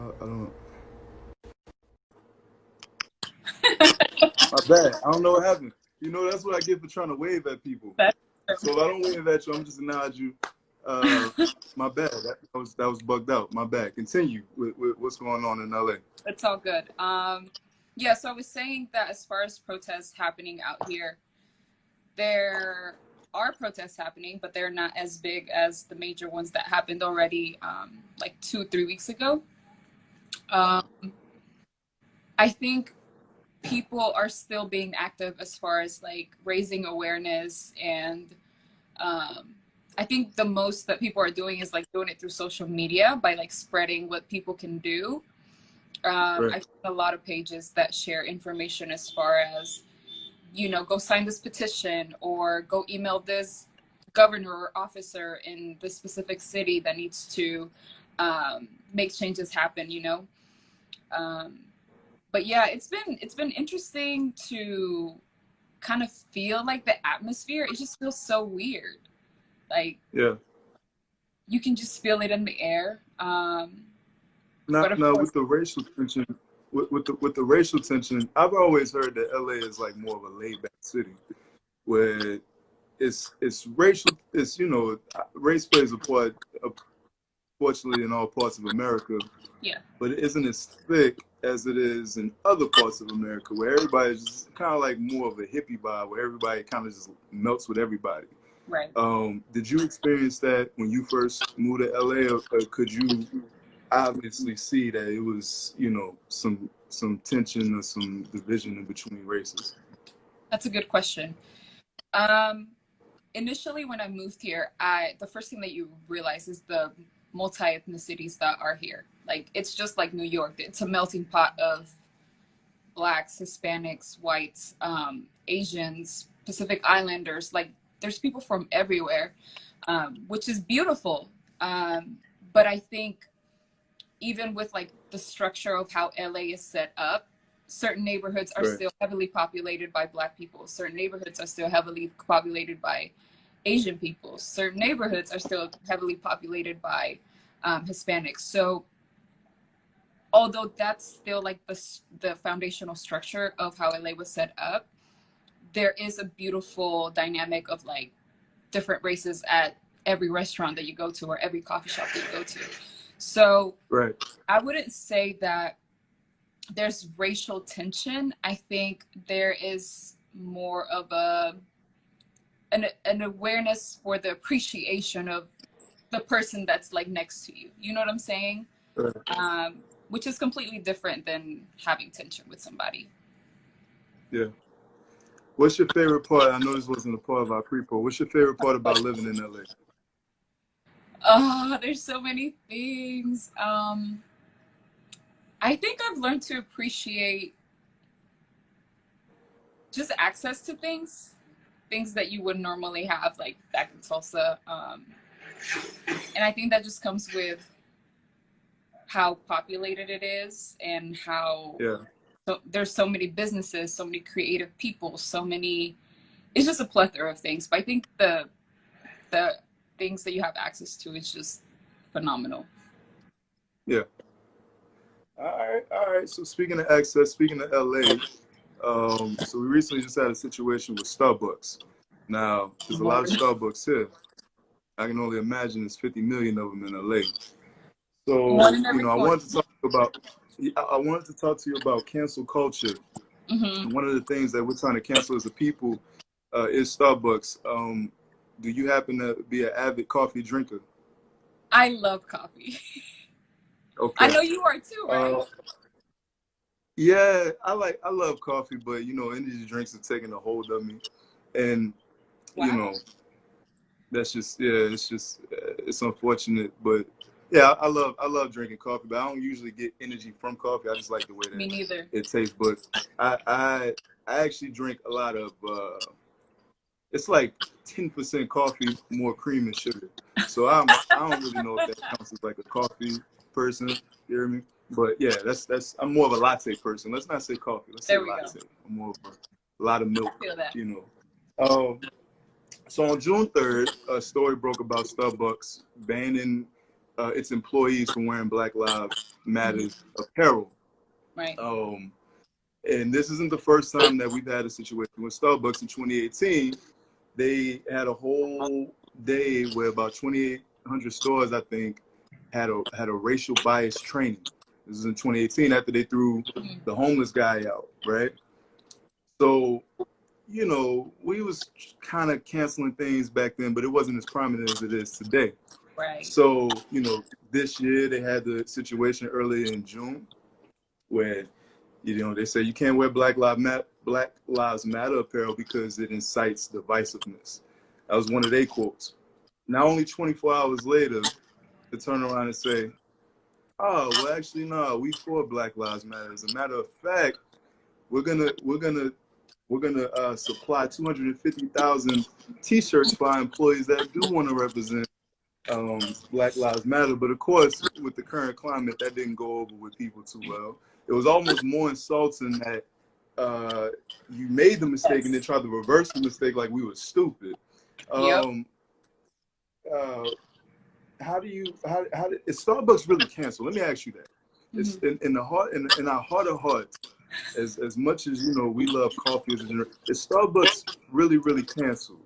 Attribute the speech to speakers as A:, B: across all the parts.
A: I don't. My bad. I don't know what happened. You know, that's what I get for trying to wave at people. So if I don't wave at you, I'm just acknowledge you. My bad. That was bugged out. My bad. Continue with what's going on in LA.
B: It's all good. Yeah, so I was saying that as far as protests happening out here, there are protests happening, but they're not as big as the major ones that happened already like 2-3 weeks ago. I think people are still being active as far as like raising awareness, and I think the most that people are doing is like doing it through social media by like spreading what people can do.
A: Right.
B: I've seen a lot of pages that share information as far as, you know, go sign this petition or go email this governor or officer in this specific city that needs to make changes happen, you know. But yeah, it's been interesting to kind of feel like the atmosphere. It just feels so weird. Like,
A: yeah,
B: you can just feel it in the air.
A: now
B: Course,
A: with the racial tension, with the racial tension, I've always heard that LA is like more of a laid back city, where it's racial. It's, you know, race plays a part, fortunately, in all parts of America.
B: Yeah.
A: But it isn't as thick as it is in other parts of America, where everybody's just kind of like more of a hippie vibe, where everybody kind of just melts with everybody.
B: Right.
A: Did you experience that when you first moved to LA, or could you obviously see that it was, you know, some tension or some division in between races?
B: That's a good question. Initially, when I moved here, the first thing that you realize is the multi-ethnicities that are here. Like, it's just like New York. It's a melting pot of Blacks, Hispanics, whites, Asians, Pacific Islanders. Like, there's people from everywhere, which is beautiful. But I think even with like the structure of how LA is set up, certain neighborhoods are
A: Right.
B: still heavily populated by Black people. Certain neighborhoods are still heavily populated by Asian people. Certain neighborhoods are still heavily populated by Hispanics. So although that's still like the foundational structure of how LA was set up, there is a beautiful dynamic of like different races at every restaurant that you go to or every coffee shop that you go to. So
A: Right.
B: I wouldn't say that there's racial tension. I think there is more of an awareness for the appreciation of the person that's like next to you. You know what I'm saying?
A: Right.
B: Which is completely different than having tension with somebody.
A: Yeah. What's your favorite part? I know this wasn't a part of our pre-pro. What's your favorite part about living in LA?
B: Oh, there's so many things. I think I've learned to appreciate just access to things that you wouldn't normally have, like back in Tulsa. And I think that just comes with how populated it is and how there's so many businesses, so many creative people, so many, it's just a plethora of things. But I think the things that you have access to is just phenomenal.
A: Yeah. All right. So speaking of access, speaking of LA, so we recently just had a situation with Starbucks. Now, there's a lot of Starbucks here. I can only imagine there's 50 million of them in LA. So, you know, I wanted to talk to you about cancel culture.
B: Mm-hmm.
A: One of the things that we're trying to cancel as a people is Starbucks. Do you happen to be an avid coffee drinker?
B: I love coffee.
A: Okay.
B: I know you are too, right?
A: Yeah, I love coffee, but you know, energy drinks are taking a hold of me, and you know, that's just it's unfortunate, but yeah, I love drinking coffee, but I don't usually get energy from coffee. I just like the way that
B: Me neither.
A: it tastes. But I actually drink a lot of it's like 10% coffee, more cream and sugar. So I don't really know if that counts as like a coffee person. You hear me? But yeah, that's I'm more of a latte person. Let's not say coffee. Let's say latte. I'm more of a lot of milk. You know. So on June 3rd, a story broke about Starbucks banning its employees from wearing Black Lives Matters apparel.
B: Right.
A: And this isn't the first time that we've had a situation with Starbucks. In 2018. They had a whole day where about 2,800 stores, I think, had a racial bias training. This is in 2018 after they threw the homeless guy out, right? So, you know, we was kind of canceling things back then, but it wasn't as prominent as it is today.
B: Right.
A: So, you know, this year they had the situation earlier in June where, you know, they say you can't wear Black Lives Matter apparel because it incites divisiveness. That was one of their quotes. Now, only 24 hours later, to turn around and say, "Oh, well, actually, no, we for Black Lives Matter. As a matter of fact, we're gonna supply 250,000 T-shirts for our employees that do want to represent Black Lives Matter." But of course, with the current climate, that didn't go over with people too well. It was almost more insulting that you made the mistake and then tried to reverse the mistake like we were stupid. How is Starbucks really canceled? Let me ask you that. It's in our heart of hearts, as much as, you know, we love coffee as a general, is Starbucks really canceled?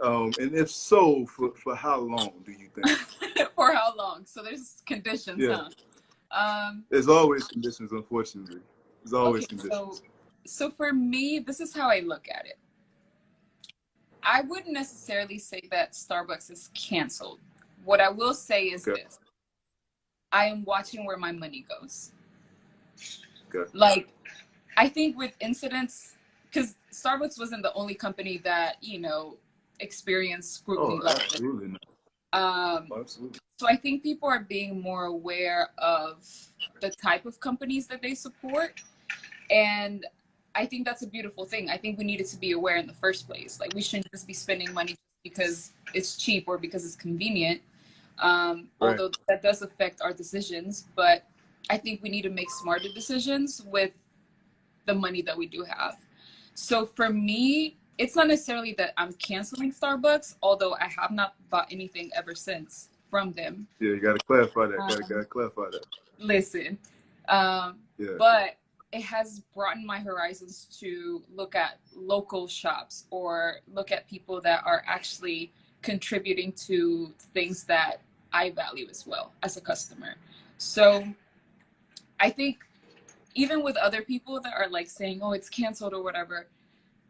A: And if so, for how long do you think?
B: For how long? So there's conditions, huh?
A: There's always conditions, unfortunately. There's always conditions.
B: So for me, this is how I look at it. I wouldn't necessarily say that Starbucks is canceled. What I will say is this. I am watching where my money goes.
A: Okay.
B: Like, I think with incidents, because Starbucks wasn't the only company that, you know, experienced scrutiny like this.
A: Absolutely.
B: Absolutely. So I think people are being more aware of the type of companies that they support. And I think that's a beautiful thing. I think we needed to be aware in the first place. Like, we shouldn't just be spending money because it's cheap or because it's convenient. Although that does affect our decisions, but I think we need to make smarter decisions with the money that we do have. So for me, it's not necessarily that I'm canceling Starbucks, although I have not bought anything ever since from them.
A: Yeah, you got to clarify that. Gotta clarify that.
B: Listen, but it has broadened my horizons to look at local shops or look at people that are actually contributing to things that I value as well as a customer. So I think even with other people that are like saying, oh, it's canceled or whatever.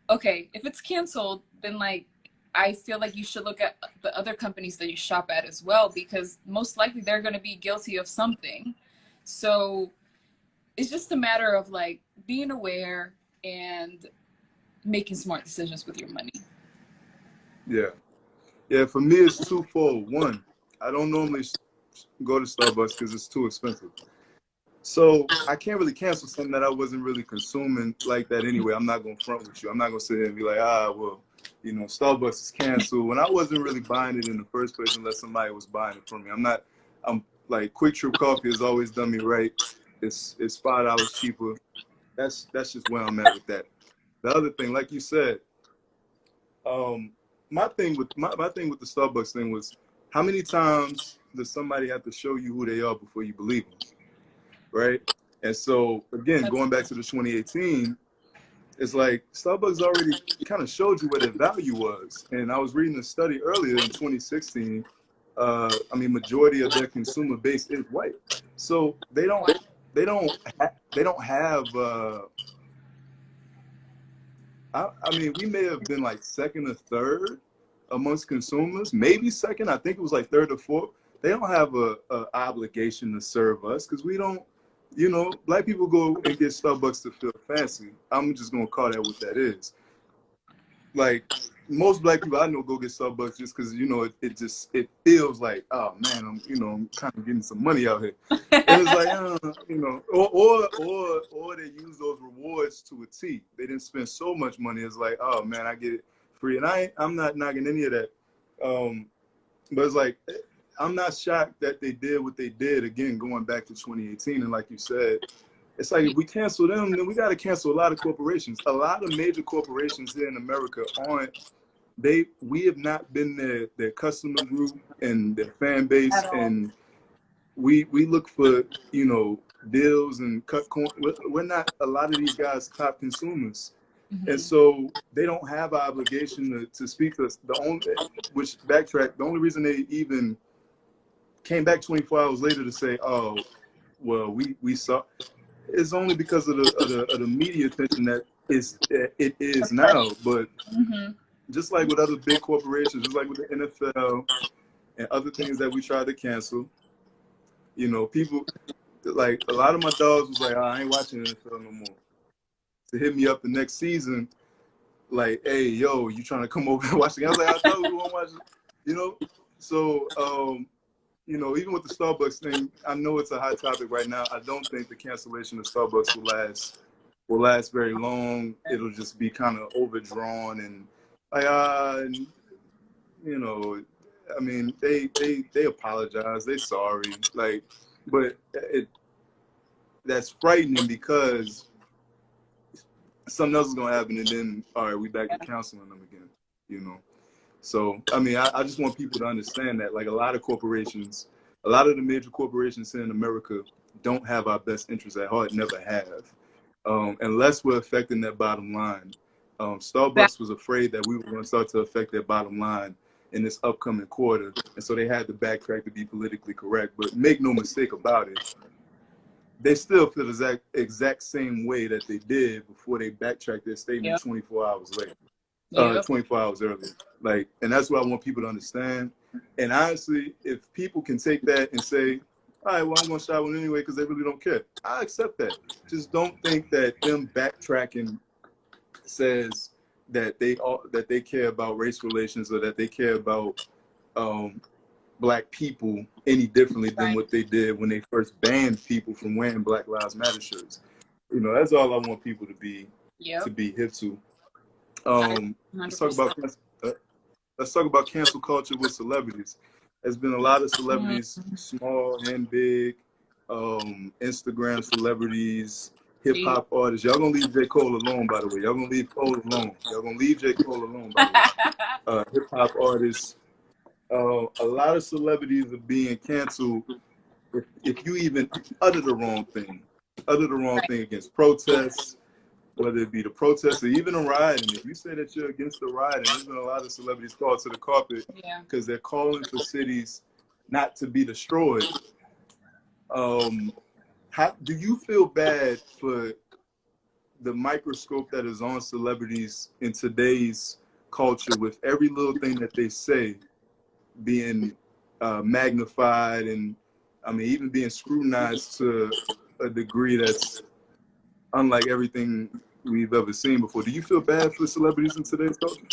B: Okay, if it's canceled, then like, I feel like you should look at the other companies that you shop at as well, because most likely they're going to be guilty of something. So it's just a matter of like being aware and making smart decisions with your money.
A: Yeah, for me, it's twofold. One, I don't normally go to Starbucks because it's too expensive. So I can't really cancel something that I wasn't really consuming like that anyway. I'm not going to front with you. I'm not going to sit here and be like, well, you know, Starbucks is canceled when I wasn't really buying it in the first place unless somebody was buying it for me. I'm like, Quick Trip Coffee has always done me right. It's $5 cheaper. That's just where I'm at with that. The other thing, like you said, my thing with the Starbucks thing was, how many times does somebody have to show you who they are before you believe them? Right? And so, again, going back to the 2018, it's like Starbucks already kind of showed you what their value was. And I was reading a study earlier in 2016. Majority of their consumer base is white. So they don't have. We may have been like second or third amongst consumers, maybe second. I think it was like third or fourth. They don't have a obligation to serve us because we don't. You know, black people go and get Starbucks to feel fancy. I'm just gonna call that what that is. Like, most black people I know go get Starbucks just because, you know, it feels like, oh man, I'm kind of getting some money out here. And it's like, you know, or they use those rewards to a T. They didn't spend so much money. It's like, oh man, I get it free, and I'm not knocking any of that. But it's like, I'm not shocked that they did what they did, again, going back to 2018. And like you said, it's like, if we cancel them, then we got to cancel a lot of corporations. A lot of major corporations here in America we have not been their customer group and their fan base. And we look for, you know, deals and cut corn. We're not a lot of these guys top consumers. And so they don't have an obligation to speak to us. The only, which backtrack, the only reason they even came back 24 hours later to say, oh, well, we saw, is only because of the media attention that it is now. But just like with other big corporations, just like with the NFL and other things that we tried to cancel, you know, people, like a lot of my dogs was like, oh, I ain't watching NFL no more. To hit me up the next season, like, hey, yo, you trying to come over and watch the game? I was like, I thought we won't watch it, you know? So, you know, even with the Starbucks thing, I know it's a hot topic right now. I don't think the cancellation of Starbucks will last very long. It'll just be kind of overdrawn and like, you know, I mean, they apologize, they sorry, like, but that's frightening because something else is gonna happen, and then all right, we back to counseling them again, you know. So I mean, I just want people to understand that, like, a lot of corporations, a lot of the major corporations here in America don't have our best interests at heart, never have, unless we're affecting their bottom line. Starbucks was afraid that we were going to start to affect their bottom line in this upcoming quarter, and so they had to backtrack to be politically correct. But make no mistake about it, they still feel the exact same way that they did before they backtracked their statement 24 hours later, 24 hours earlier. Like, and that's what I want people to understand. And honestly, if people can take that and say, all right, well, I'm going to shop one anyway because they really don't care, I accept that. Just don't think that them backtracking says that they care about race relations or that they care about Black people any differently than what they did when they first banned people from wearing Black Lives Matter shirts. You know, that's all I want people to be hip to. Let's talk about cancel culture with celebrities. There's been a lot of celebrities, small and big, Instagram celebrities, hip hop artists. Y'all gonna leave J. Cole alone, by the way. Y'all gonna leave Cole alone. Y'all gonna leave J. Cole alone, by the way. Hip hop artists. A lot of celebrities are being canceled if you even utter the wrong thing against protests, whether it be the protests or even a riot. And if you say that you're against the riot, and there's been a lot of celebrities called to the carpet because they're calling for cities not to be destroyed. How do you feel bad for the microscope that is on celebrities in today's culture, with every little thing that they say being magnified and, I mean, even being scrutinized to a degree that's unlike everything we've ever seen before? Do you feel bad for celebrities in today's culture?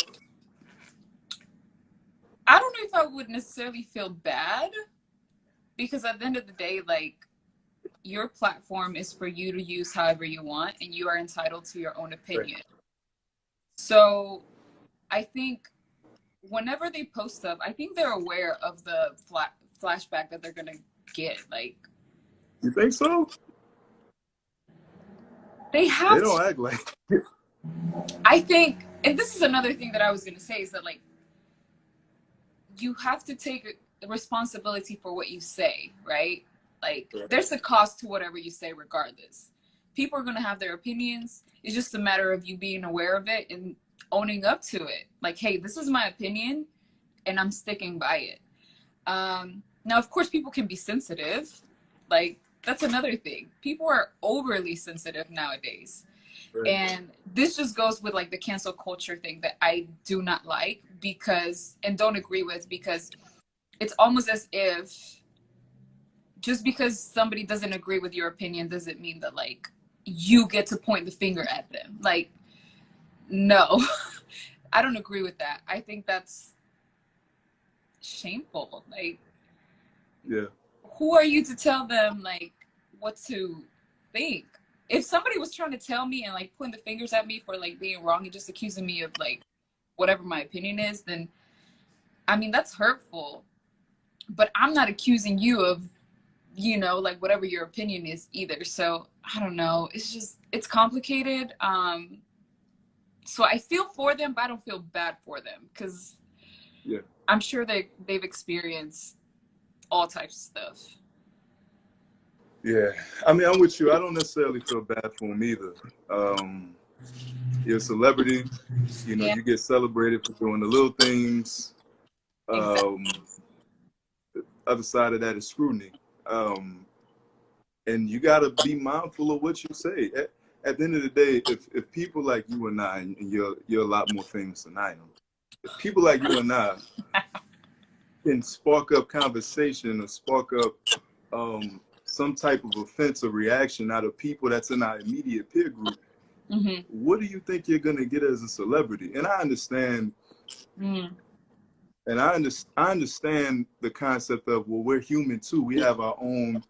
B: I don't know if I would necessarily feel bad, because at the end of the day, like, your platform is for you to use however you want, and you are entitled to your own opinion. Right. So I think whenever they post stuff, I think they're aware of the flashback that they're going to get. Like,
A: you think so?
B: They
A: don't act like it.
B: I think, and this is another thing that I was going to say, is that, like, you have to take responsibility for what you say, right? Like, there's a cost to whatever you say regardless. People are going to have their opinions. It's just a matter of you being aware of it and owning up to it. Like, hey, this is my opinion and I'm sticking by it. Now, of course, people can be sensitive. Like, that's another thing. People are overly sensitive nowadays. Right. And this just goes with, like, the cancel culture thing that I do not like, because, and don't agree with, because it's almost as if just because somebody doesn't agree with your opinion doesn't mean that, like, you get to point the finger at them. Like, no, I don't agree with that. I think that's shameful. Like,
A: yeah,
B: who are you to tell them, like, what to think? If somebody was trying to tell me and, like, pointing the fingers at me for, like, being wrong and just accusing me of, like, whatever my opinion is, then, I mean, that's hurtful. But I'm not accusing you of, you know, like, whatever your opinion is either. So I don't know. It's just, it's complicated. So I feel for them, but I don't feel bad for them, because I'm sure they've experienced all types of stuff.
A: Yeah, I mean, I'm with you. I don't necessarily feel bad for him either. You're a celebrity, you know,
B: Yeah,
A: you get celebrated for doing the little things.
B: exactly.
A: Other side of that is scrutiny. Um, and you got to be mindful of what you say. At the end of the day, if people like you and I, and you're a lot more famous than I am, if people like you and I can spark up conversation or spark up some type of offense or reaction out of people that's in our immediate peer group, what do you think you're going to get as a celebrity? And I understand, and I understand the concept of, well, we're human too. We have our own.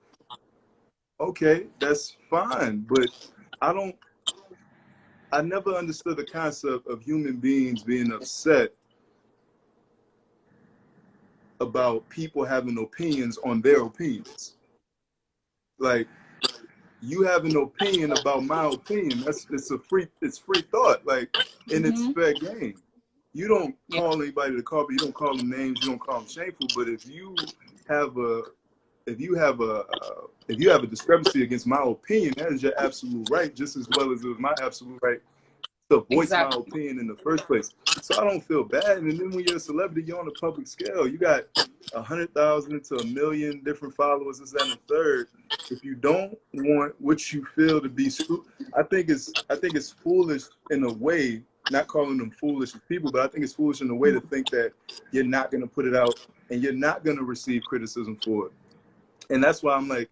A: Okay, that's fine, but I never understood the concept of human beings being upset about people having opinions on their opinions. Like, you have an opinion about my opinion. It's free thought. Like, and it's fair game. You don't call anybody to call, but you don't call them names. You don't call them shameful. But if you have a discrepancy against my opinion, that is your absolute right, just as well as it was my absolute right to voice my opinion in the first place. So I don't feel bad. And then when you're a celebrity, you're on a public scale. You got 100,000 to 1 million different followers, this, that, and the third. If you don't want what you feel to be I think it's foolish in a way, not calling them foolish people, but I think it's foolish in a way to think that you're not going to put it out and you're not going to receive criticism for it. And that's why I'm like,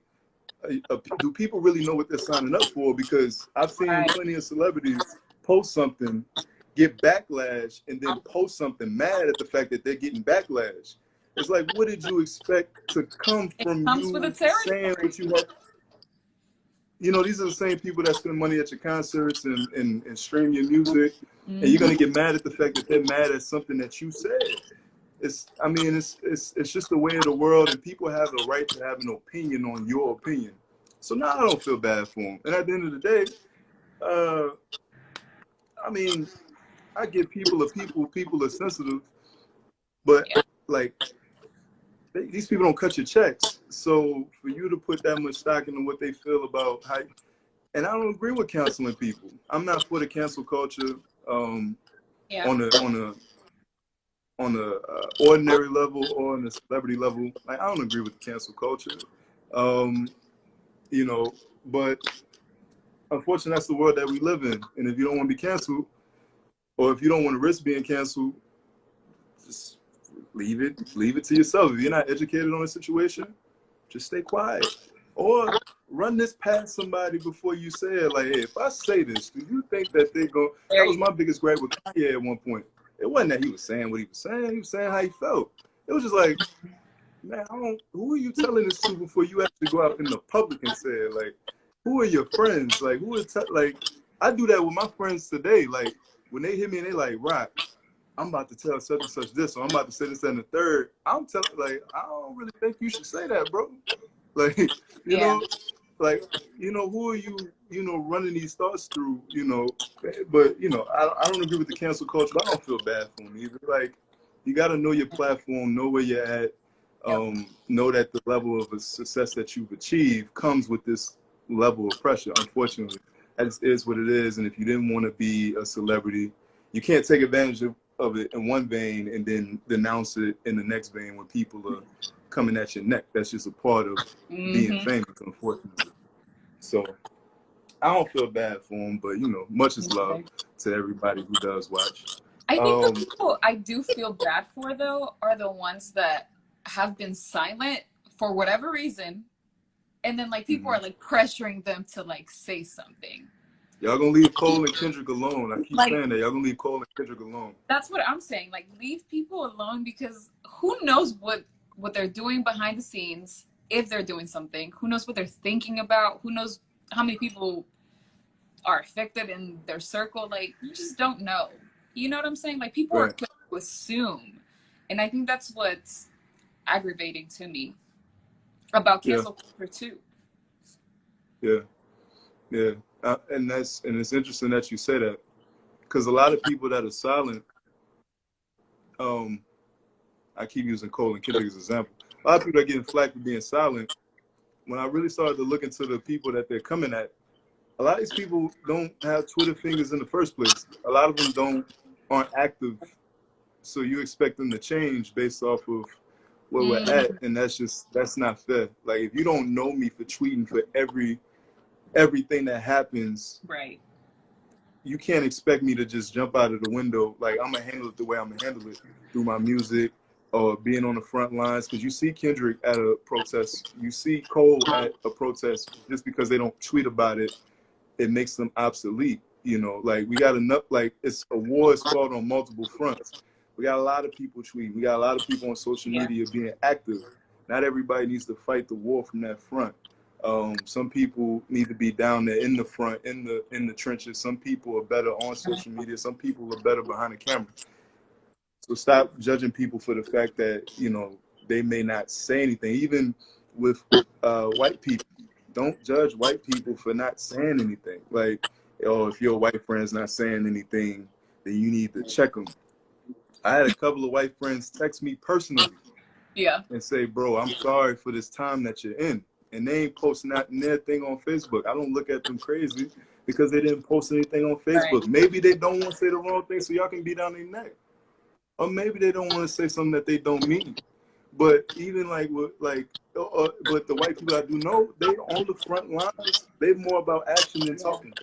A: do people really know what they're signing up for? Because I've seen plenty of celebrities post something, get backlash, and then post something mad at the fact that they're getting backlash. It's like, what did you expect to come from you saying what you want? You know, these are the same people that spend money at your concerts and stream your music, and you're gonna get mad at the fact that they're mad at something that you said. It's just the way of the world, and people have a right to have an opinion on your opinion. So now I don't feel bad for them. And at the end of the day, I mean, I get people are sensitive, but like these people don't cut your checks. So for you to put that much stock into what they feel about how, and I don't agree with canceling people. I'm not for the cancel culture on a ordinary level or on a celebrity level. Like, I don't agree with the cancel culture, you know, but unfortunately that's the world that we live in. And if you don't want to be canceled, or if you don't want to risk being canceled, just leave it to yourself. If you're not educated on a situation, just stay quiet. Or run this past somebody before you say it. Like, hey, if I say this, do you think that they're going to... That was my biggest gripe with Kanye at one point. It wasn't that he was saying what he was saying. He was saying how he felt. It was just like, man, who are you telling this to before you actually go out in the public and say it? Like, who are your friends? Like, like, I do that with my friends today. Like, when they hit me and they like, Rock, I'm about to tell such and such this, or I'm about to say this and the third. I'm telling, like, I don't really think you should say that, bro. Like, you know, like, you know, who are you, you know, running these thoughts through, you know? But, you know, I don't agree with the cancel culture, but I don't feel bad for them either. Like, you got to know your platform, know where you're at, know that the level of success that you've achieved comes with this level of pressure, unfortunately. That is what it is. And if you didn't want to be a celebrity, you can't take advantage of it in one vein and then denounce it in the next vein when people are coming at your neck. That's just a part of being famous, unfortunately. So I don't feel bad for them, but, you know, much is love to everybody who does watch.
B: I think the people I do feel bad for, though, are the ones that have been silent for whatever reason, and then like people are like pressuring them to like say something.
A: Y'all gonna leave Cole and Kendrick alone. I keep saying that. Y'all gonna leave Cole and Kendrick alone.
B: That's what I'm saying. Like, leave people alone, because who knows what they're doing behind the scenes, if they're doing something. Who knows what they're thinking about? Who knows how many people are affected in their circle? Like, you just don't know. You know what I'm saying? Like, people are quick to assume. And I think that's what's aggravating to me about cancel culture too.
A: Yeah. And it's interesting that you say that, because a lot of people that are silent, I keep using Cole and Kendrick as an example. A lot of people are getting flack for being silent when I really started to look into the people that they're coming at, a lot of these people don't have Twitter fingers in the first place. A lot of them aren't active, so you expect them to change based off of where we're at, and that's not fair. Like, if you don't know me for tweeting for everything that happens,
B: right,
A: you can't expect me to just jump out of the window. Like, I'm gonna handle it the way I'm gonna handle it, through my music or being on the front lines. Because you see Kendrick at a protest, you see Cole at a protest. Just because they don't tweet about it, it makes them obsolete. You know, like, we got enough. Like, it's a war is fought on multiple fronts. We got a lot of people tweeting. We got a lot of people on social media being active. Not everybody needs to fight the war from that front. Some people need to be down there in the front, in the trenches. Some people are better on social media. Some people are better behind the camera. So stop judging people for the fact that, you know, they may not say anything. Even with white people, don't judge white people for not saying anything. Like, oh, if your white friend's not saying anything, then you need to check them. I had a couple of white friends text me personally, and say, bro, I'm sorry for this time that you're in. And they ain't posting that in their thing on Facebook. I don't look at them crazy because they didn't post anything on Facebook.
B: right.
A: Maybe they don't want to say the wrong thing so y'all can be down their neck. Or maybe they don't want to say something that they don't mean. But even like but the white people I do know, they on the front lines. They're more about action than talking.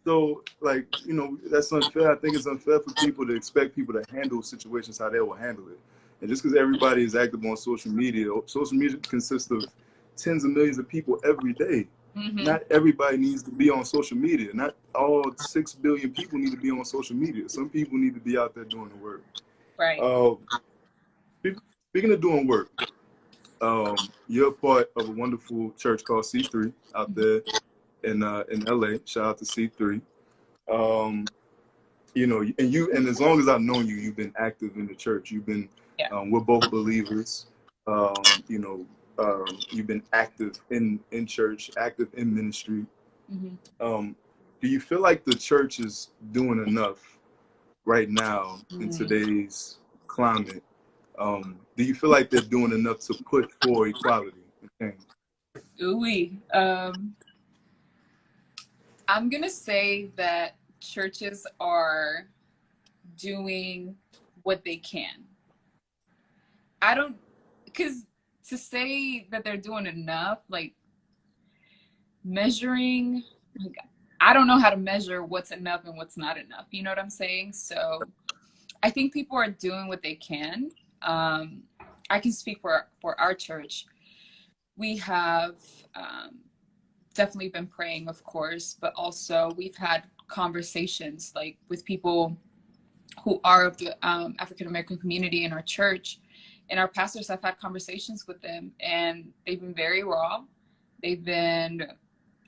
A: So, like, you know, that's unfair. I think it's unfair for people to expect people to handle situations how they will handle it. And just because everybody is active on social media consists of tens of millions of people every day. Not everybody needs to be on social media. Not all 6 billion people need to be on social media. Some people need to be out there doing the work.
B: Right.
A: Speaking of doing work, you're a part of a wonderful church called C3 out there in LA. Shout out to C3. You know, and as long as I've known you, you've been active in the church. You've been, we're both believers. You know, you've been active in church, active in ministry. Do you feel like the church is doing enough right now in today's climate? Do you feel like they're doing enough to push for equality and change?
B: Ooh-wee. I'm gonna say that churches are doing what they can. I don't, because to say that they're doing enough, like measuring, like, I don't know how to measure what's enough and what's not enough. You know what I'm saying? So I think people are doing what they can. I can speak for our church. We have definitely been praying, of course, but also we've had conversations like with people who are of the African American community in our church, and our pastors have had conversations with them, and they've been very raw. They've been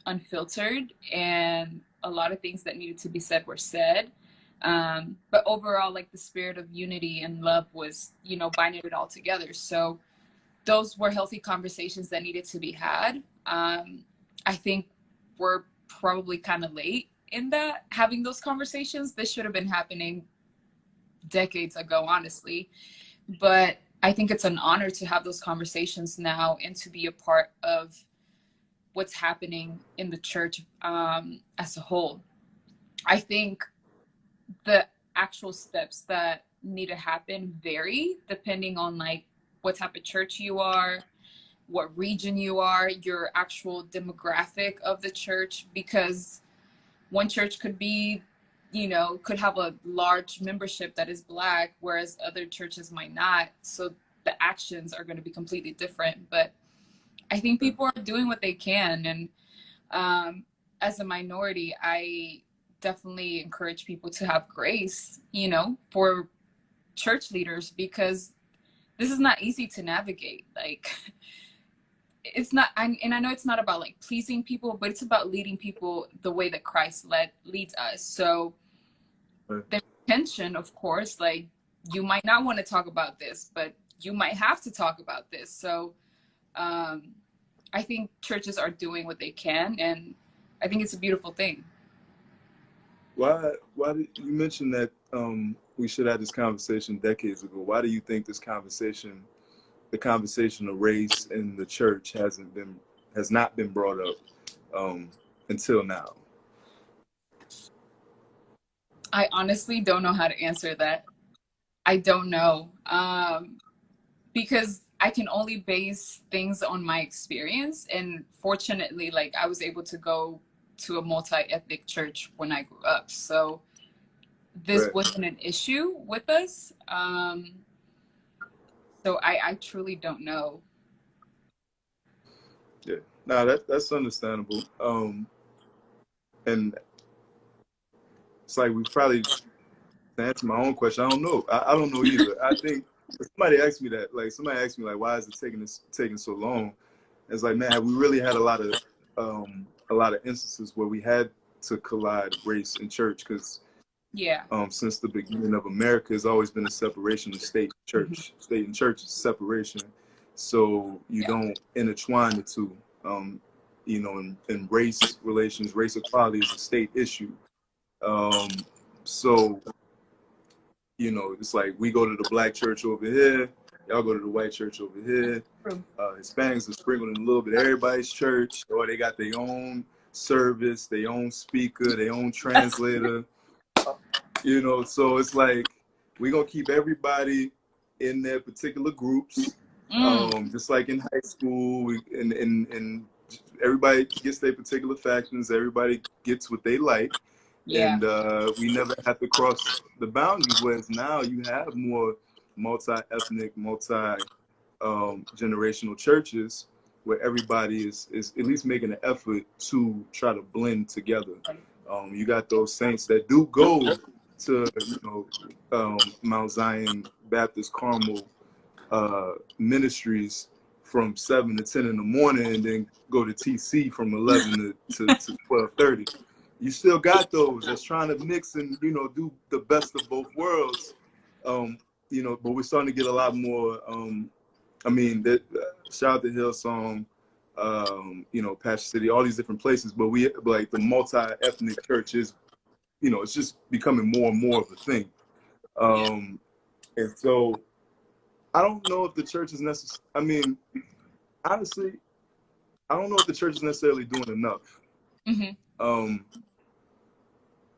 B: unfiltered, and a lot of things that needed to be said were said. But overall, like, the spirit of unity and love was, you know, binding it all together. So those were healthy conversations that needed to be had. I think we're probably kind of late in that, having those conversations. This should have been happening decades ago, honestly. But I think it's an honor to have those conversations now and to be a part of what's happening in the church as a whole. I think the actual steps that need to happen vary depending on like what type of church you are, what region you are, your actual demographic of the church, because one church could be, you know, could have a large membership that is Black, whereas other churches might not. So the actions are going to be completely different. But I think people are doing what they can. And as a minority, I definitely encourage people to have grace, you know, for church leaders, because this is not easy to navigate. Like, it's not, and I know it's not about like pleasing people, but it's about leading people the way that Christ leads us. So the tension, of course, like, you might not want to talk about this, but you might have to talk about this. So I think churches are doing what they can, and I think it's a beautiful thing.
A: Why did you mention that we should have this conversation decades ago? Why do you think this conversation the conversation of race in the church has not been brought up until now.
B: I honestly don't know how to answer that. I don't know. Because I can only base things on my experience. And fortunately, like, I was able to go to a multi-ethnic church when I grew up. So this wasn't an issue with us. So I truly don't know.
A: Yeah, no, that's understandable. And it's like we probably, to answer my own question, I don't know. I don't know either. I think somebody asked me that. Like, somebody asked me, like, why is it taking so long? It's like, man, we really had a lot of instances where we had to collide race and church, because
B: yeah,
A: since the beginning of America, has always been a separation of state and church.
B: Mm-hmm.
A: State and church is separation, so you don't intertwine the two. You know, in race relations, race equality is a state issue. So, you know, it's like we go to the black church over here, y'all go to the white church over here. Hispanics are sprinkled in a little bit of everybody's church, or they got their own service, their own speaker, their own translator. You know, so it's like we're gonna keep everybody in their particular groups. Just like in high school, and everybody gets their particular factions. Everybody gets what they like, and we never have to cross the boundaries. Whereas now you have more multi-ethnic, multi-generational churches where everybody is at least making an effort to try to blend together. You got those saints that do go to, you know, Mount Zion Baptist Carmel ministries from 7 to 10 in the morning, and then go to TC from 11 to 12:30. You still got those that's trying to mix and, you know, do the best of both worlds. You know, but we're starting to get a lot more. I mean, shout out to Hillsong, you know, Passion City, all these different places. But we, like, the multi-ethnic churches, you know, it's just becoming more and more of a thing. And so I don't know if the church is necessary. I mean, honestly, I don't know if the church is necessarily doing enough.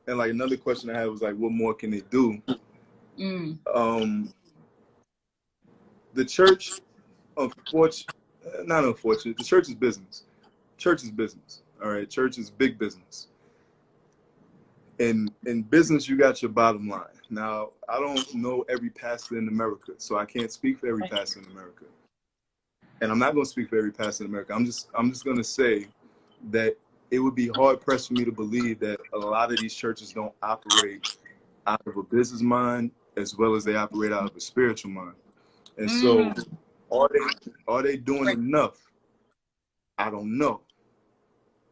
A: And like another question I had was like, what more can they do? The church, not unfortunate, the church is business. Church is business. All right, church is big business. In business, you got your bottom line. Now, I don't know every pastor in America, so I can't speak for every pastor in America. And I'm not going to speak for every pastor in America. I'm just going to say that it would be hard pressed for me to believe that a lot of these churches don't operate out of a business mind as well as they operate out of a spiritual mind. And so, are they doing enough? I don't know.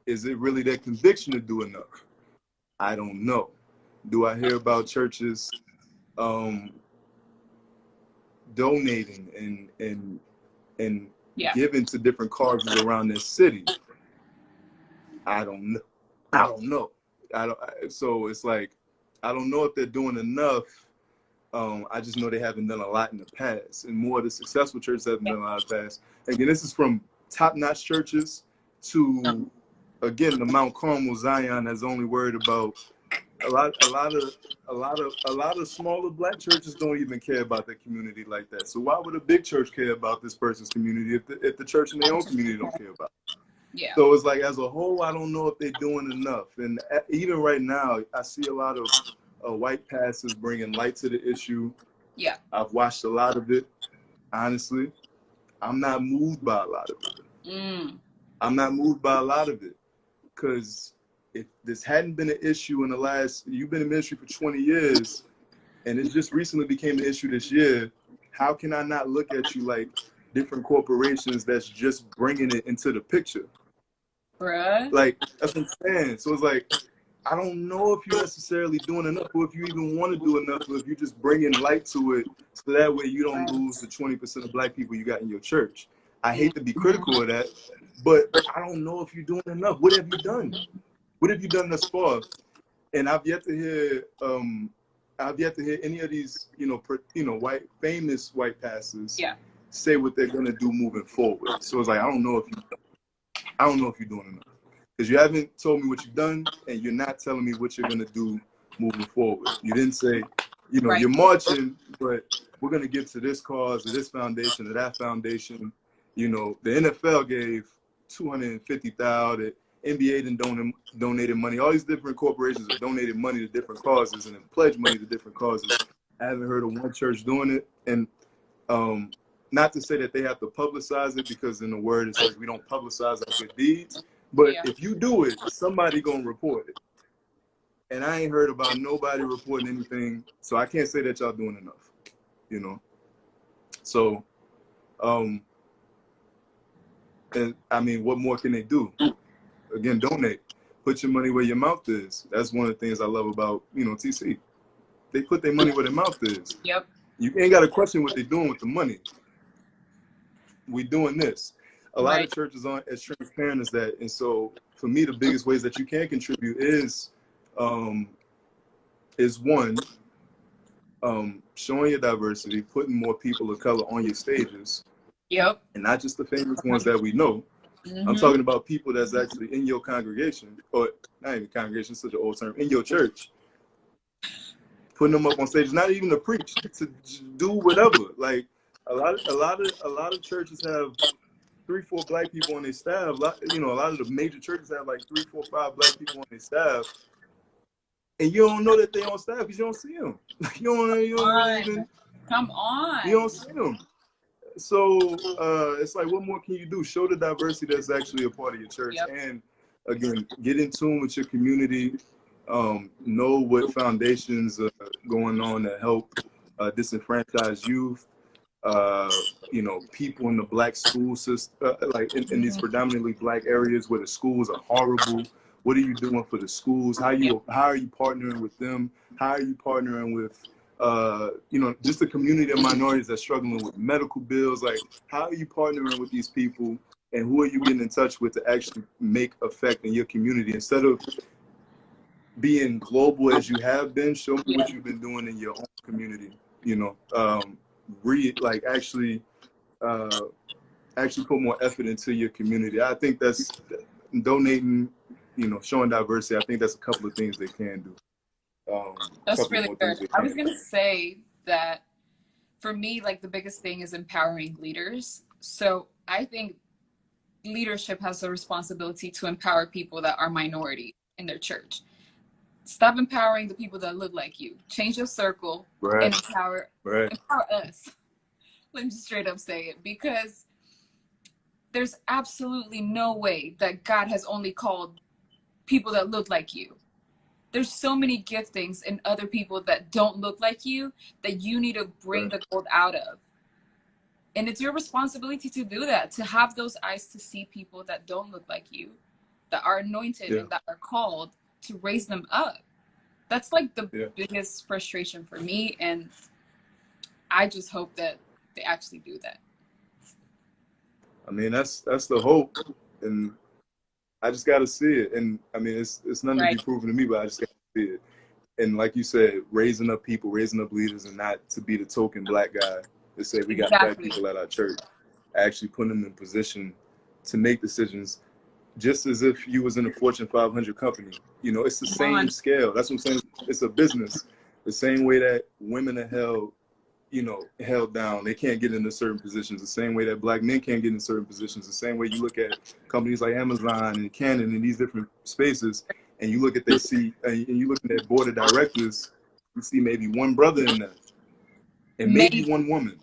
A: Is it really their conviction to do enough? I don't know. Do I hear about churches donating and giving to different causes around their city? I don't know. So it's like, I don't know if they're doing enough. I just know they haven't done a lot in the past, and more of the successful churches haven't done a lot in the past. Again, this is from top-notch churches to, again, the Mount Carmel Zion that's only worried about a lot of smaller black churches don't even care about their community like that. So why would a big church care about this person's community if the church in their own community don't care about it? Yeah. So it's like, as a whole, I don't know if they're doing enough. And even right now, I see a lot of white pastors bringing light to the issue. Yeah. I've watched a lot of it. Honestly, I'm not moved by a lot of it. I'm not moved by a lot of it, because if this hadn't been an issue in the last, you've been in ministry for 20 years, and it just recently became an issue this year, how can I not look at you like different corporations that's just bringing it into the picture? Bruh. Like, that's what I'm saying. So it's like, I don't know if you're necessarily doing enough, or if you even want to do enough, or if you're just bringing light to it, so that way you don't lose the 20% of black people you got in your church. I hate to be critical of that, but I don't know if you're doing enough. What have you done? What have you done thus far? And I've yet to hear any of these, famous white pastors, say what they're gonna do moving forward. So it's like I don't know if you're doing enough because you haven't told me what you've done, and you're not telling me what you're gonna do moving forward. You didn't say, you're marching, but we're gonna give to this cause, to this foundation, to that foundation. The NFL gave $250,000. NBA then donated money. All these different corporations have donated money to different causes and then pledged money to different causes. I haven't heard of one church doing it. And not to say that they have to publicize it, because in the word it says we don't publicize our good deeds. But if you do it, somebody gonna report it. And I ain't heard about nobody reporting anything. So I can't say that y'all doing enough, So, and I mean, what more can they do? Again, donate. Put your money where your mouth is. That's one of the things I love about, TC. They put their money where their mouth is.
B: Yep.
A: You ain't got to question what they're doing with the money. We doing this. A lot of churches aren't as transparent as that. And so for me, the biggest ways that you can contribute is one, showing your diversity, putting more people of color on your stages.
B: Yep.
A: And not just the famous ones that we know. I'm talking about people that's actually in your congregation, or not even congregation, such an old term, in your church. Putting them up on stage, not even to preach, to do whatever. Like a lot of churches have 3-4 black people on their staff. A lot of the major churches have like 3, 4, 5 black people on their staff, and you don't know that they on staff because you don't see them. You don't even
B: come on.
A: You don't see them. So it's like, what more can you do? Show the diversity that's actually a part of your church, and again, get in tune with your community. Know what foundations are going on to help disenfranchised youth. People in the black school system, like in these predominantly black areas where the schools are horrible. What are you doing for the schools? How are you partnering with them? How are you partnering with just the community of minorities that's struggling with medical bills? Like, how are you partnering with these people, and who are you getting in touch with to actually make effect in your community? Instead of being global as you have been, show me what you've been doing in your own community. Actually put more effort into your community. I think that's donating, showing diversity. I think that's a couple of things they can do.
B: That's really good. I was gonna say that for me, like, the biggest thing is empowering leaders. So I think leadership has a responsibility to empower people that are minority in their church. Stop empowering the people that look like you. Change your circle and empower us. Let me just straight up say it, because there's absolutely no way that God has only called people that look like you. There's so many giftings in other people that don't look like you that you need to bring the gold out of. And it's your responsibility to do that, to have those eyes to see people that don't look like you, that are anointed and that are called, to raise them up. That's like the biggest frustration for me. And I just hope that they actually do that.
A: I mean, that's the hope. And I just got to see it. And I mean, it's nothing to be proven to me, but I just got to see it. And like you said, raising up people, raising up leaders, and not to be the token black guy to say we got black people at our church. Actually putting them in position to make decisions, just as if you was in a Fortune 500 company. It's the same scale. That's what I'm saying. It's a business. The same way that women are held down. They can't get into certain positions. The same way that black men can't get into certain positions. The same way you look at companies like Amazon and Canon and these different spaces, and you look at and you look at their board of directors, you see maybe one brother in there, and maybe one woman.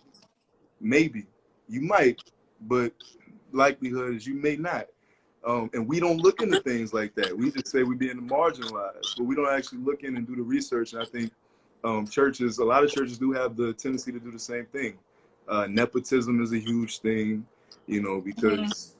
A: Maybe. You might, but likelihood is you may not. And we don't look into things like that. We just say we're being marginalized, but we don't actually look in and do the research. And I think a lot of churches do have the tendency to do the same thing. Nepotism is a huge thing, because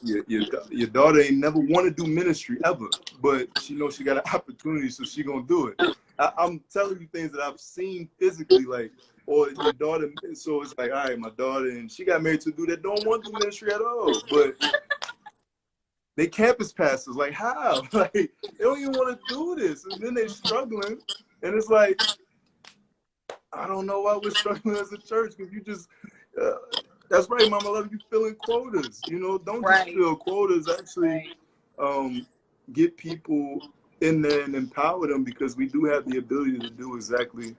A: your daughter ain't never want to do ministry ever, but she knows she got an opportunity, so she gonna do it. I'm telling you things that I've seen physically, like, or your daughter. So it's like, all right, my daughter, and she got married to a dude that don't want to do ministry at all, but they campus pastors. Like, how? Like, they don't even want to do this, and then they're struggling, and it's like, I don't know why we're struggling as a church, because you just That's right, Mama Love. You filling quotas. You know, don't just fill quotas. Actually, get people in there and empower them, because we do have the ability to do exactly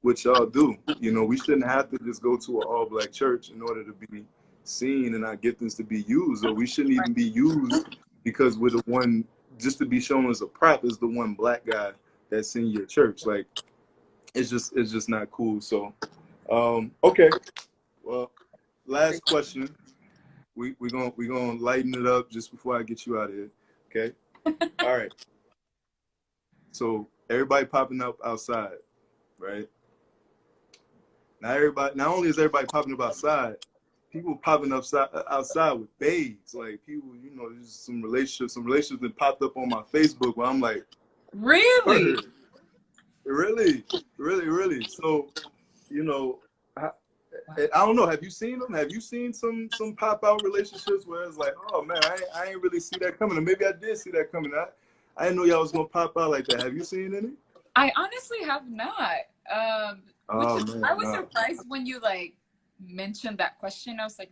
A: what y'all do. You know, we shouldn't have to just go to an all-black church in order to be seen and our giftings to be used, or we shouldn't even be used because we're the one, just to be shown as a prop as the one black guy that's in your church. Like, it's just not cool. So, okay, well, last question. We're gonna lighten it up just before I get you out of here. Okay. All right. So everybody popping up outside, right? Not only is everybody popping up outside, people popping up outside with BAES. Like, people, you know, there's some relationships that popped up on my Facebook where I'm like,
B: really?
A: Really. So, you know, I don't know. Have you seen them? Have you seen some pop out relationships where it's like, oh man, I ain't really see that coming, or maybe I did see that coming. I didn't know y'all was gonna pop out like that. Have you seen any?
B: I honestly have not.
A: Man,
B: I was surprised when you like mentioned that question. I was like,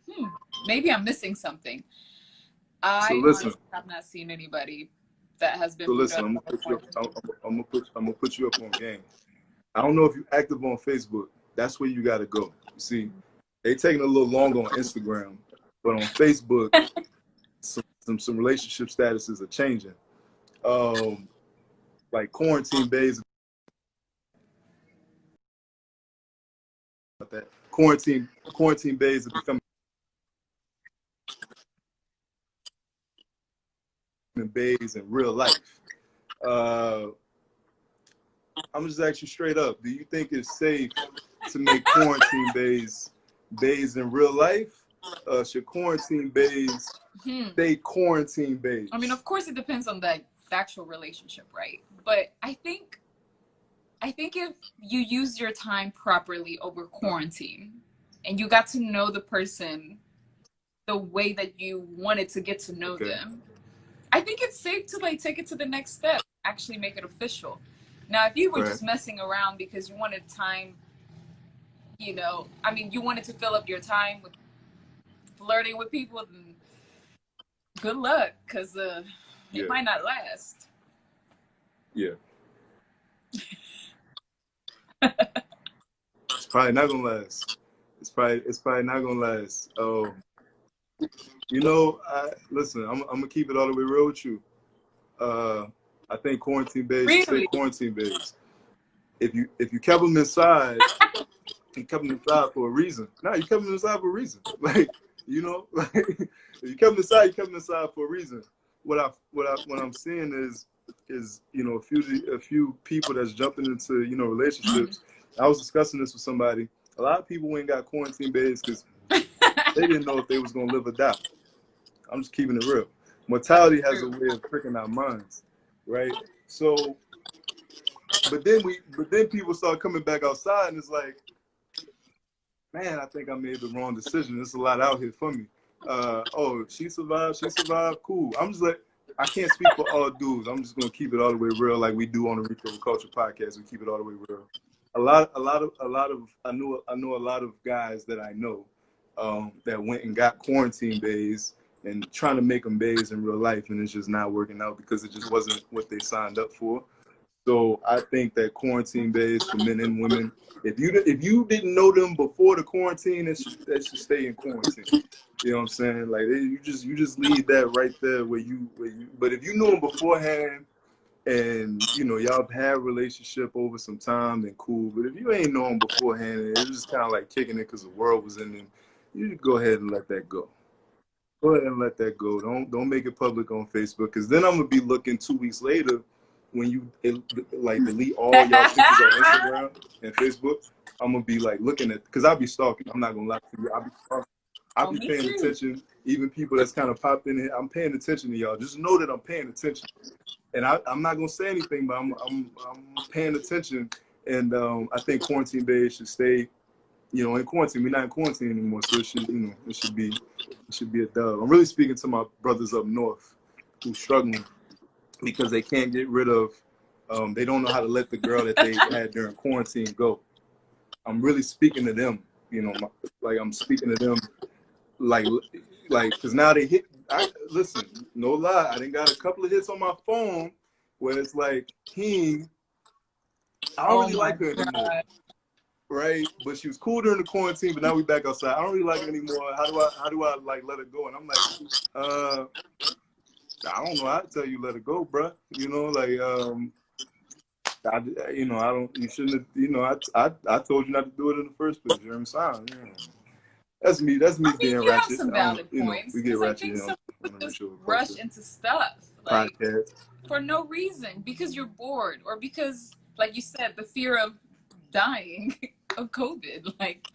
B: maybe I'm missing something. I honestly have not seen anybody that has been.
A: So listen, I'm gonna put you up on game. I don't know if you're active on Facebook. That's where you gotta go. You see, they taking a little longer on Instagram, but on Facebook, some relationship statuses are changing. Like quarantine BAES. That quarantine BAES are becoming BAES in real life. I'm just asking you straight up. Do you think it's safe to make quarantine BAES in real life? Should quarantine BAES stay quarantine BAES?
B: I mean, of course, it depends on the actual relationship, right? But I think if you use your time properly over quarantine and you got to know the person the way that you wanted to get to know them, I think it's safe to like take it to the next step, actually make it official. Now, if you were just messing around because you wanted time, you know, I mean, you wanted to fill up your time with flirting with people, then good luck, because it might not last.
A: Yeah. It's probably not gonna last. It's probably not gonna last. You know, listen, I'm gonna keep it all the way real with you. I think quarantine BAES should stay quarantine BAES. If you kept them inside, you kept them inside for a reason. No, you kept them inside for a reason. Like, you know, like, if you kept them inside, you kept them inside for a reason. What I'm seeing is you know, a few people that's jumping into, you know, relationships. I was discussing this with somebody. A lot of people ain't got quarantine BAES because they didn't know if they was gonna live or die. I'm just keeping it real. Mortality has a way of tricking our minds, right? So, but then people start coming back outside, and it's like, man, I think I made the wrong decision. There's a lot out here for me. Oh, she survived, cool. I'm just like, I can't speak for all dudes. I'm just gonna keep it all the way real, like we do on the ReachOverCulture podcast. We keep it all the way real. I know a lot of guys that I know that went and got quarantine BAES and trying to make them BAES in real life, and it's just not working out because it just wasn't what they signed up for. So I think that quarantine BAES for men and women, if you didn't know them before the quarantine, that should stay in quarantine. You know what I'm saying? Like, you just leave that right there where you. But if you knew them beforehand, and you know y'all had a relationship over some time, then cool. But if you ain't know them beforehand, and it was just kind of like kicking it because the world was in them, you just go ahead and let that go. Go ahead and let that go. Don't make it public on Facebook, because then I'm gonna be looking 2 weeks later when you like delete all y'all pictures on Instagram and Facebook. I'm gonna be like looking at, because I'll be stalking. I'm not gonna lie to you. I'll be paying attention. Even people that's kind of popped in here, I'm paying attention to y'all. Just know that I'm paying attention. And I'm not gonna say anything, but I'm paying attention. And I think quarantine BAES should stay, you know, in quarantine. We're not in quarantine anymore, so it should be a dub. I'm really speaking to my brothers up north who's struggling because they can't get rid of. They don't know how to let the girl that they had during quarantine go. I'm really speaking to them. You know, like I'm speaking to them like, because now they hit. Listen, no lie, I done got a couple of hits on my phone where it's like, King, I don't really like her anymore, right? But she was cool during the quarantine, but now we back outside. I don't really like her anymore. How do I like let her go? And I'm like, I don't know how to tell you let her go, bruh. You know, like, I don't. You shouldn't have. You know, I told you not to do it in the first place. You know what I'm saying? Yeah. That's me. That's me being
B: you have
A: ratchet.
B: some valid points.
A: We get ratchet.
B: I think some people just rush into stuff
A: podcast
B: for no reason, because you're bored, or because, like you said, the fear of dying of COVID. Like,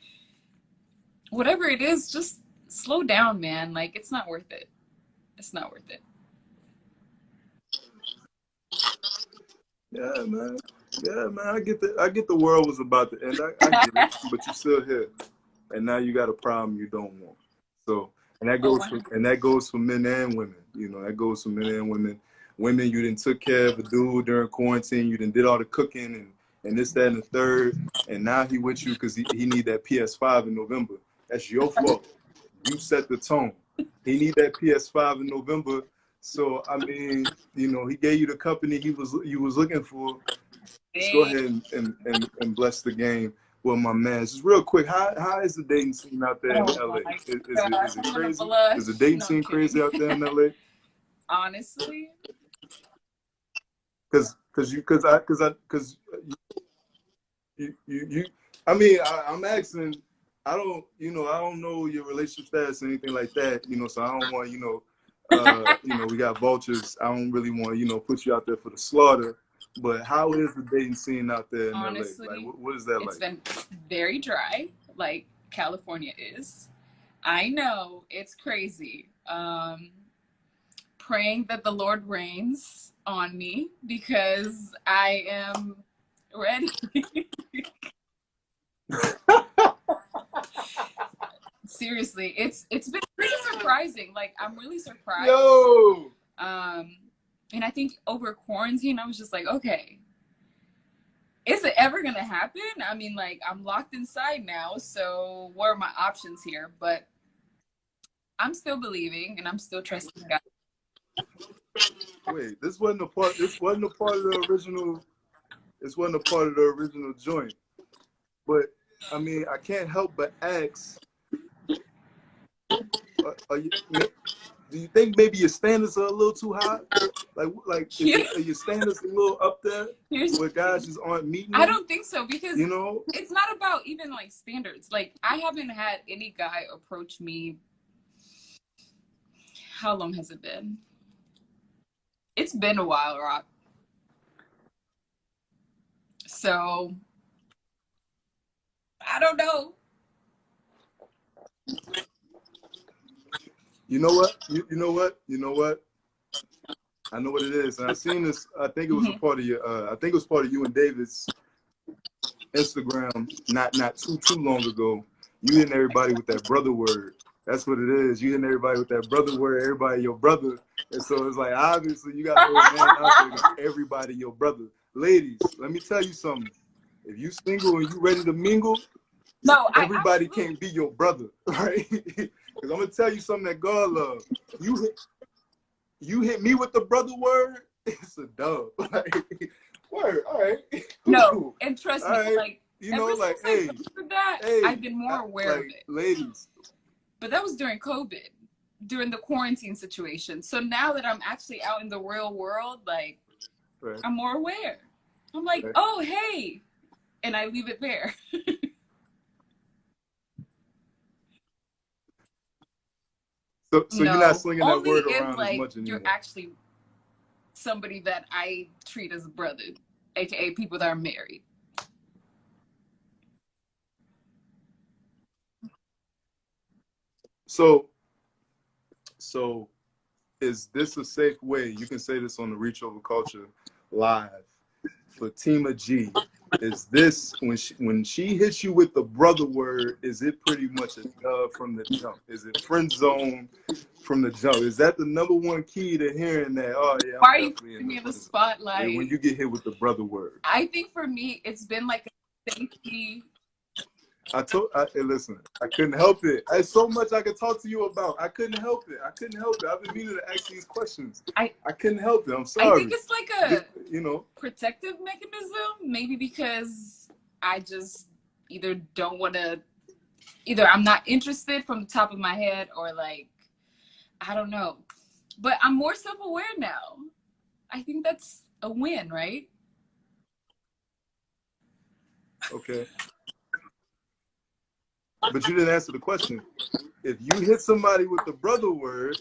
B: whatever it is, just slow down, man. Like, it's not worth it. It's not worth it.
A: Yeah, man. Yeah, man. I get the world was about to end. I get it, but you're still here, and now you got a problem you don't want. So, and that goes for men and women. You know, that goes for men and women. Women, you done took care of a dude during quarantine. You done did all the cooking and this, that, and the third. And now he with you because he need that PS5 in November. That's your fault. You set the tone. He need that PS5 in November. So, I mean, you know, he gave you the company you was looking for. Let's go ahead and bless the game with my man. Just real quick, how is the dating scene out there in LA? Is it crazy? Is the dating scene crazy out there in LA?
B: Honestly,
A: because I mean, I'm asking. I don't know your relationship status or anything like that. You know, so I don't want we got vultures. I don't really want put you out there for the slaughter. But how is the dating scene out there in
B: honestly,
A: LA? Like, what is that like?
B: It's been very dry, like California is. I know it's crazy. Praying that the Lord rains on me because I am ready. Seriously, it's been pretty surprising. Like, I'm really surprised.
A: Yo.
B: And I think over quarantine, I was just like, okay, is it ever gonna happen? I mean, like, I'm locked inside now, so what are my options here? But I'm still believing and I'm still trusting God.
A: Wait, this wasn't a part of the original. This wasn't a part of the original joint. But I mean, I can't help but ask. Do you think maybe your standards are a little too high? Like are your standards a little up there where guys just aren't meeting you?
B: I don't think so, because
A: it's
B: not about even like standards. Like, I haven't had any guy approach me. How long has it been? It's been a while, Rock. So I don't know.
A: You know what? You know what? I know what it is, and I seen this. I think it was a part of your. I think it was part of you and David's Instagram not too long ago. You hitting everybody with that brother word. That's what it is. You hitting everybody with that brother word. Everybody your brother, and so it's like, obviously you got old man out there. Everybody your brother. Ladies, let me tell you something. If you single and you ready to mingle, everybody can't be your brother, right? Because I'm gonna tell you something that God loves. You hit me with the brother word, it's a dub. Like, word, all right.
B: No, and trust me,
A: right.
B: like, ever since I've been more aware of it.
A: Ladies.
B: But that was during COVID, during the quarantine situation. So now that I'm actually out in the real world, like, I'm more aware. I'm like, oh, hey. And I leave it there.
A: So you're not slinging that word around
B: like,
A: as much anymore.
B: You're actually somebody that I treat as a brother, aka people that are married.
A: So is this a safe way? You can say this on the Reach Over Culture live for TIMA G. Is this when she hits you with the brother word? Is it pretty much a dub from the jump? Is it friend zone from the jump? Is that the number one key to hearing that? Oh yeah.
B: Why are you putting me in the spotlight
A: when you get hit with the brother word?
B: I think for me, it's been like a safety.
A: Hey, listen, I couldn't help it. There's so much I could talk to you about. I couldn't help it. I've been meaning to ask these questions. I couldn't help it. I'm sorry.
B: I think it's like a,
A: you know,
B: protective mechanism, maybe because I just either don't want to, either I'm not interested from the top of my head, or like, I don't know. But I'm more self-aware now. I think that's a win, right?
A: Okay. But you didn't answer the question. If you hit somebody with the brother word,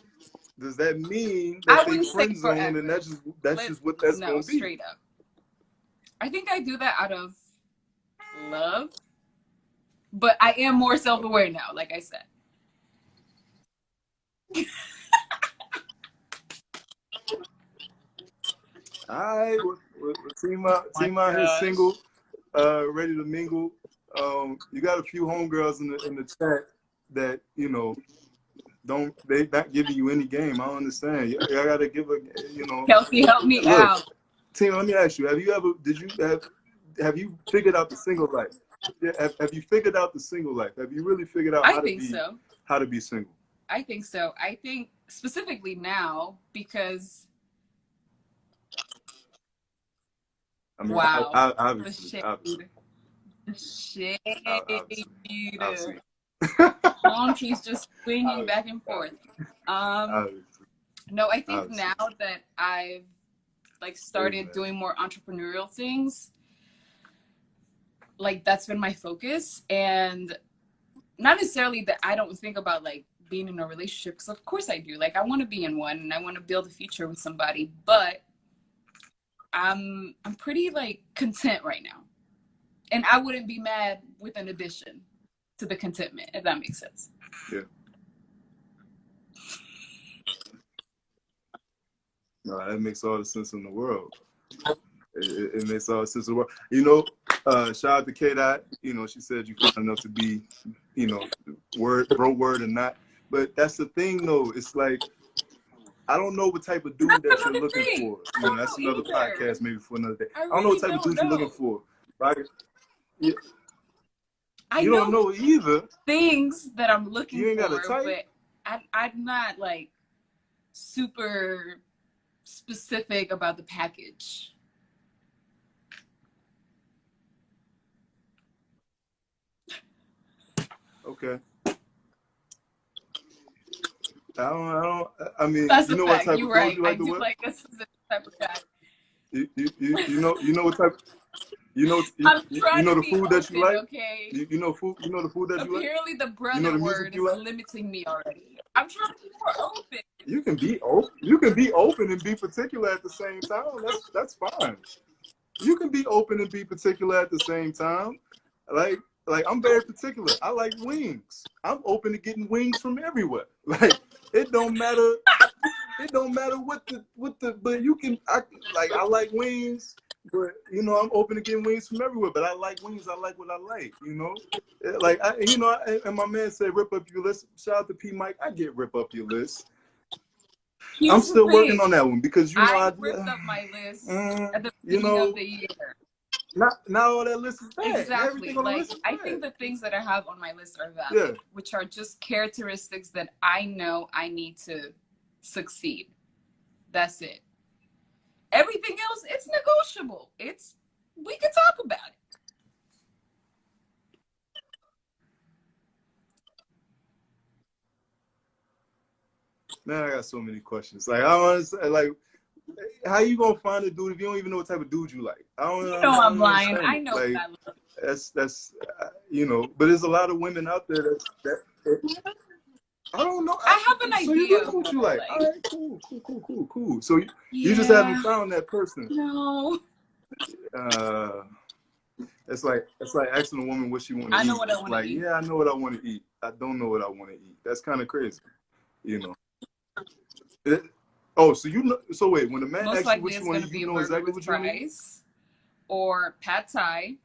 A: does that mean that they friend zone, and that's just what that's going to be?
B: Straight up. I think I do that out of love, but I am more self-aware now, like I said.
A: All right, TIMA is single, ready to mingle. You got a few homegirls in the chat that, you know, they not giving you any game. I don't understand. You gotta give a, you know.
B: Kelsey, help me out.
A: TIMA, let me ask you: have you figured out the single life? Have you figured out the single life? Have you really figured out how to be single?
B: I think so. I think specifically now, because
A: I mean,
B: wow,
A: obviously.
B: The shade. Palm trees just swinging back and forth. No, I think now that I've like started doing more entrepreneurial things, like that's been my focus, and not necessarily that I don't think about like being in a relationship, because of course I do. Like I want to be in one, and I want to build a future with somebody, but I'm pretty like content right now, and I wouldn't be mad with an addition to the contentment, if that makes sense.
A: Yeah. No, that makes all the sense in the world. It makes all the sense in the world. You know, shout out to K-Dot. You know, she said you fine enough to be, you know, word or not. But that's the thing, though. It's like, I don't know what type of dude that you're looking for. You know, that's another podcast, maybe for another day. I don't know what type of dude you're looking for. Right? Yeah. You don't know either.
B: Things that I'm looking for,
A: you ain't got a type?
B: But I'm not like super specific about the package.
A: Okay. I mean,
B: that's
A: you know
B: fact.
A: what type
B: You're
A: of
B: right.
A: you like
B: I
A: to
B: do
A: what?
B: like a specific type of guy.
A: You know what type? You know the food that you like.
B: Okay.
A: You know the food that you like.
B: Apparently, the brother word is limiting me already. I'm trying to be more open.
A: You can be open. You can be open and be particular at the same time. That's fine. You can be open and be particular at the same time. Like I'm very particular. I like wings. I'm open to getting wings from everywhere. Like it don't matter. It don't matter what the but you can I like wings, but you know I'm open to getting wings from everywhere. But I like wings. I like what I like. You know, like and my man said rip up your list. Shout out to P Mike. I get rip up your list. I'm still working on that one because you know
B: I ripped up my list at the beginning of the year.
A: Not all that list is bad.
B: Exactly. Like I think the things that I have on my list are valid, which are just characteristics that I know I need to succeed. That's it. Everything else, it's negotiable. We can talk about it.
A: Man, I got so many questions. Like I don't understand, like how you gonna find a dude if you don't even know what type of dude you like?
B: I'm lying. I know what I love.
A: That's you know, but there's a lot of women out there that I don't know.
B: I have an idea.
A: So you know what you like. All right, cool. So you just haven't found that person.
B: No.
A: It's like asking a woman what she want to eat.
B: I know what I want to eat.
A: Yeah, I know what I want to eat. I don't know what I want to eat. That's kind of crazy, you know. So you know. So wait, when the man asks you what you want to eat, you know exactly what you want,
B: or pad thai,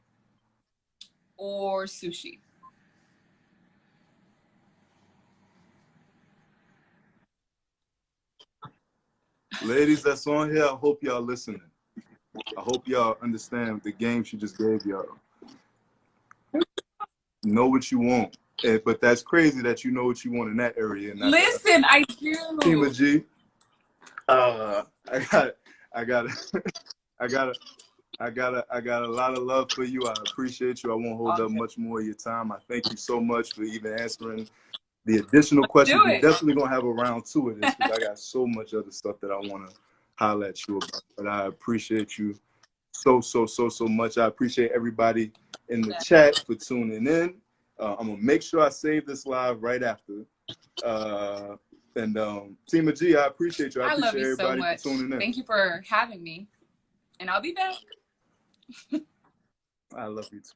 B: or sushi.
A: Ladies that's on here, I hope y'all listening. I hope y'all understand the game she just gave y'all. Know what you want. But that's crazy that you know what you want in that area. And
B: listen, I do.
A: TIMA G, I got a lot of love for you. I appreciate you. I won't hold up much more of your time. I thank you so much for even answering the additional questions. We're definitely gonna have a round 2 of this because I got so much other stuff that I want to holler at you about. But I appreciate you so much. I appreciate everybody in the chat for tuning in. I'm gonna make sure I save this live right after. And TIMA G, I appreciate you. I appreciate
B: love you
A: everybody
B: so much.
A: for tuning in.
B: Thank you for having me, and I'll be back.
A: I love you too.